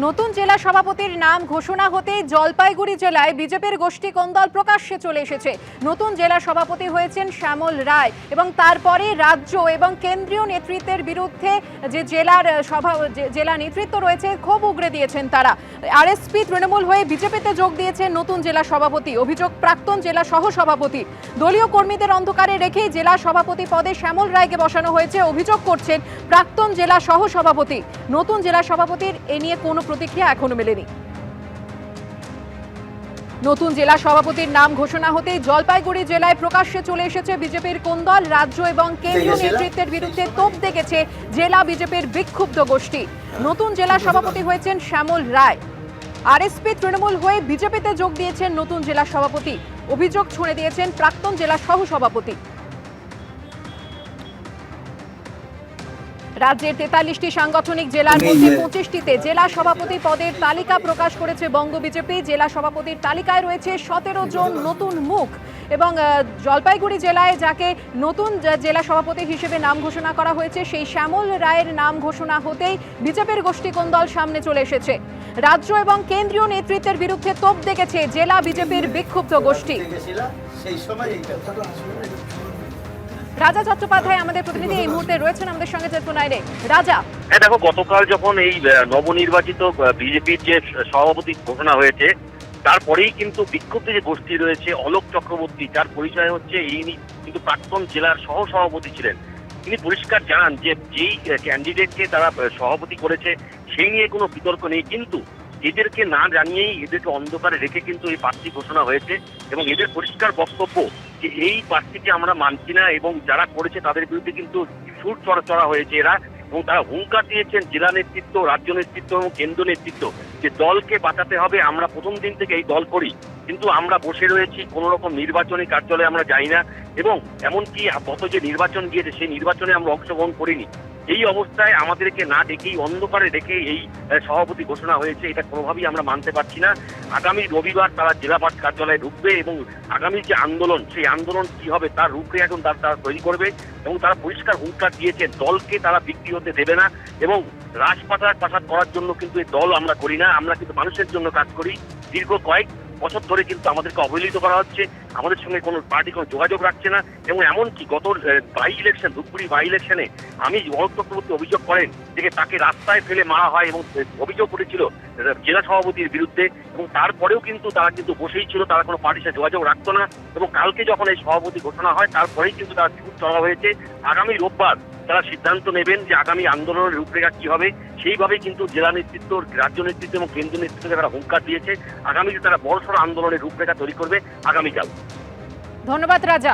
নতুন জেলা সভাপতির নাম ঘোষণা হতেই জলপাইগুড়ি জেলায় বিজেপির গোষ্ঠী কোন্দল প্রকাশ্যে চলে এসেছে। নতুন জেলা সভাপতি হয়েছেন শ্যামল রায় এবং তারপরে রাজ্য এবং কেন্দ্রীয় নেতৃত্বের বিরুদ্ধে যে জেলা নেতৃত্ব রয়েছে ক্ষোভ উগরে দিয়েছেন তারা। আরএসপি তৃণমূল হয়ে বিজেপিতে যোগ দিয়েছেন নতুন জেলা সভাপতি। অভিযোগ প্রাক্তন জেলা সহ সভাপতি। দলীয় কর্মীদের অন্ধকারে রেখেই জেলা সভাপতি পদে শ্যামল রায়কে বসানো হয়েছে। অভিযোগ করছেন প্রাক্তন জেলা সহ সভাপতি। নতুন জেলা সভাপতির এ নিয়ে কোনো প্রতিক্রিয়া এখনো মেলেনি। নতুন জেলা সভাপতির নাম ঘোষণা হতেই জলপাইগুড়ি জেলায় প্রকাশ্যে চলে এসেছে বিজেপির কোন্দল। রাজ্য এবং কেন্দ্রীয় নেতৃত্বের বিরুদ্ধে তোপ দেখেছে জেলা বিজেপির বিক্ষুব্ধ গোষ্ঠী। নতুন জেলা সভাপতি হয়েছেন শ্যামল রায়। আরএসপি তৃণমূল হয়ে বিজেপিতে যোগ দিয়েছেন নতুন জেলা সভাপতি। অভিযোগ ছুঁড়ে দিয়েছেন প্রাক্তন জেলা সহ সভাপতি। রাজ্যের ৪৩টি সাংগঠনিক জেলার মধ্যে ২৫টিতে জেলা সভাপতি পদের তালিকা প্রকাশ করেছে বঙ্গ বিজেপি। জেলা সভাপতির তালিকায় রয়েছে ১৭ জন নতুন মুখ এবং জলপাইগুড়ি জেলায় যাকে নতুন জেলা সভাপতি হিসেবে নাম ঘোষণা করা হয়েছে সেই শ্যামল রায়ের নাম ঘোষণা হতেই বিজেপির গোষ্ঠী কোন্দল সামনে চলে এসেছে। রাজ্য এবং কেন্দ্রীয় নেতৃত্বের বিরুদ্ধে তোপ দেখেছে জেলা বিজেপির বিক্ষুব্ধ গোষ্ঠী। রাজা চট্টোপাধ্যায় আমাদের প্রতিনিধি এই মুহূর্তে রয়েছেন আমাদের সঙ্গে টেলিফোনে। রাজা, হ্যাঁ দেখো, গতকাল যখন এই নবনির্বাচিত বিজেপির যে সভাপতি ঘোষণা হয়েছে তারপরেই কিন্তু বিক্ষুব্ধ যে গোষ্ঠী রয়েছে অলোক চক্রবর্তী, যার পরিচয় হচ্ছে ইনি কিন্তু প্রাক্তন জেলার সহ সভাপতি ছিলেন। তিনি পরিষ্কার জানান যে যেই ক্যান্ডিডেটকে তারা সভাপতি করেছে সেই নিয়ে কোনো বিতর্ক নেই, কিন্তু এদেরকে না জানিয়েই এদেরকে অন্ধকারে রেখে কিন্তু এই প্রার্থী ঘোষণা হয়েছে এবং এদের পরিষ্কার বক্তব্য যে এই প্রার্থীকে আমরা মানছি না এবং যারা করেছে তাদের বিরুদ্ধে কিন্তু সুর চড়া হয়েছে এরা। এবং তারা হুঙ্কার দিয়েছেন জেলা নেতৃত্ব, রাজ্য নেতৃত্ব এবং কেন্দ্র নেতৃত্ব যে দলকে বাঁচাতে হবে। আমরা প্রথম দিন থেকে এই দল করি, কিন্তু আমরা বসে রয়েছি, কোনো রকম নির্বাচনী কার্যালয়ে আমরা যাই না এবং এমনকি গত যে নির্বাচন গিয়েছে সেই নির্বাচনে আমরা অংশগ্রহণ করিনি। এই অবস্থায় আমাদেরকে না ডেকেই অন্ধকারে ডেকে এই সভাপতি ঘোষণা হয়েছে, এটা কোনোভাবেই আমরা মানতে পারছি না। আগামী রবিবার তারা জেলা কার্যালয়ে ঢুকবে এবং আগামী যে আন্দোলন সেই আন্দোলন কি হবে তার রূপরেখা এখন তারা তৈরি করবে এবং তারা পরিষ্কার হুঙ্কার দিয়েছে দলকে তারা বিক্রি হতে দেবে না এবং রাজপাঠার করার জন্য কিন্তু এই দল আমরা করি না, আমরা কিন্তু মানুষের জন্য কাজ করি। দীর্ঘ কয়েক বছর ধরে কিন্তু আমাদেরকে অবহেলিত করা হচ্ছে, আমাদের সঙ্গে কোনো পার্টি কোনো যোগাযোগ রাখছে না এবং এমনকি গত ধূপগুড়ি বাই ইলেকশনে আমি অলোক চক্রবর্তী অভিযোগ করেন যে তাকে রাস্তায় ফেলে মারা হয় এবং অভিযোগ করেছিল জেলা সভাপতির বিরুদ্ধে এবং তারপরেও কিন্তু তারা কিন্তু বসেই ছিল, তারা কোনো পার্টির সাথে যোগাযোগ রাখতো না এবং কালকে যখন এই সভাপতি ঘোষণা হয় তারপরেই কিন্তু তারা ছুট চড়া হয়েছে। আগামী রোববার তারা সিদ্ধান্ত নেবেন যে আগামী আন্দোলনের রূপরেখা কি হবে, সেইভাবেই কিন্তু জেলা নেতৃত্ব, রাজ্য নেতৃত্ব এবং কেন্দ্রীয় নেতৃত্বকে তারা হুঙ্কার দিয়েছে। আগামীতে তারা বড়সড় আন্দোলনের রূপরেখা তৈরি করবে আগামীকাল। ধন্যবাদ রাজা।